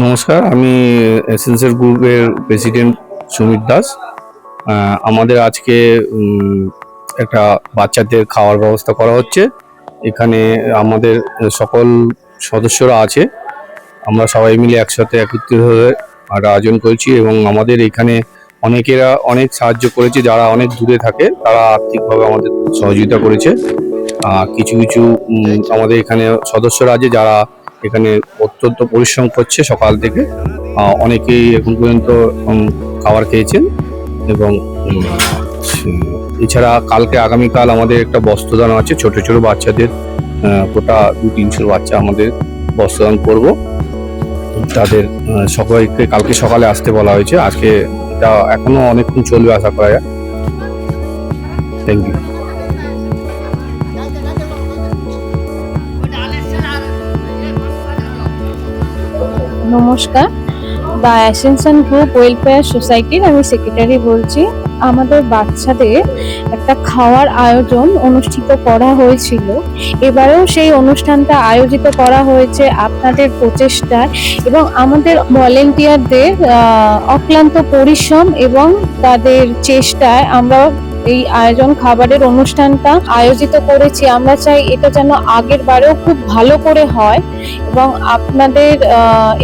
নমস্কার, আমি এসেন্সিয়াল গ্রুপের প্রেসিডেন্ট সুমিত দাস। আমাদের আজকে একটা বাচ্চাদের খাওয়ার ব্যবস্থা করা হচ্ছে। এখানে আমাদের সকল সদস্যরা আছে, আমরা সবাই মিলে একসাথে একত্রিত হয়ে একটা আয়োজন করেছি এবং আমাদের এখানে অনেকেরা অনেক সাহায্য করেছে। যারা অনেক দূরে থাকে তারা আর্থিকভাবে আমাদের সহযোগিতা করেছে। কিছু কিছু আমাদের এখানে সদস্যরা আছে যারা এখানে অত্যন্ত পরিশ্রম করছে সকাল থেকে। অনেকেই এখন পর্যন্ত খাবার খেয়েছেন এবং এছাড়া কালকে আগামীকাল আমাদের একটা বস্ত্রদান আছে ছোট ছোট বাচ্চাদের। গোটা 200-300 বাচ্চা আমাদের বস্ত্রদান করব। তাদের সবাইকে কালকে সকালে আসতে বলা হয়েছে। আজকে এটা এখনো অনেকক্ষণ চলবে আশা করা যায়। Thank you. নমস্কার, দ্য অ্যাসেনশন গ্রুপ ওয়েলফেয়ার সোসাইটির আমি সেক্রেটারি বলছি। আমাদের বাচ্চাদের একটা খাওয়ার আয়োজন অনুষ্ঠিত করা হয়েছিল। এবারেও সেই অনুষ্ঠানটা আয়োজিত করা হয়েছে আপনাদের প্রচেষ্টায় এবং আমাদের ভলেন্টিয়ারদের অক্লান্ত পরিশ্রম এবং তাদের চেষ্টায় আমরা এই আয়োজন খাবারের অনুষ্ঠানটা আয়োজিত করেছি। আমরা চাই এটা যেন আগের বারেও খুব ভালো করে হয় এবং আপনাদের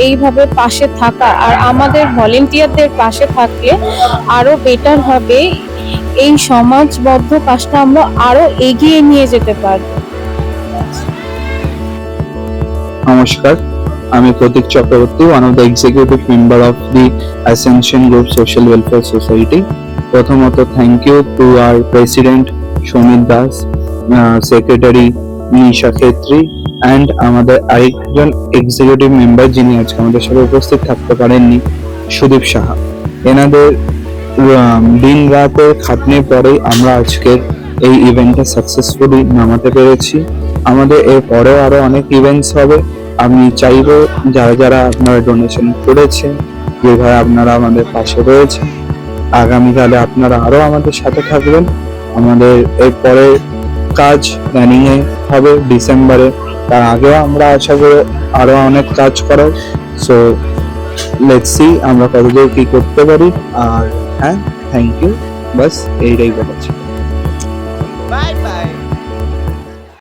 এইভাবে পাশে থাকা আর আমাদের ভলেন্টিয়ারদের পাশে থাকলে আরো বেটার হবে। এই সমাজবদ্ধ কাজটা আমরা আরো এগিয়ে নিয়ে যেতে পারবো। নমস্কার, আমি Pratik Chakraborty, one of the executive member of the Ascension Group Social Welfare Society. প্রথমত thank you to our president Sumit Das, secretary Nisha Khetri and আমাদের আরেকজন এক্সিকিউটিভ মেম্বার যিনি আজকে আমাদের সাথে উপস্থিত থাকতে পারেননি, সুদীপ সাহা। এনাদের দিন রাতের খাটনির পরেই আমরা আজকের এই ইভেন্টটা সাকসেসফুলি নামাতে পেরেছি। আমাদের এর পরেও আরো অনেক ইভেন্টস হবে। আমি চাইবো যারা যারা আপনারা ডোনেশন করেছেন, যেভাবে আপনারা আমাদের পাশে রয়েছেন, আগামীকালে আপনারা আরো আমাদের সাথে থাকবেন। আমাদের এরপরে কাজ প্ল্যানিং এ হবে ডিসেম্বরে, তার আগেও আমরা আশা করি আরো অনেক কাজ করার। সো লেটস সি আমরা কতদূর কি করতে পারি। আর হ্যাঁ, থ্যাংক ইউ, বাস এইটাই বলেছি।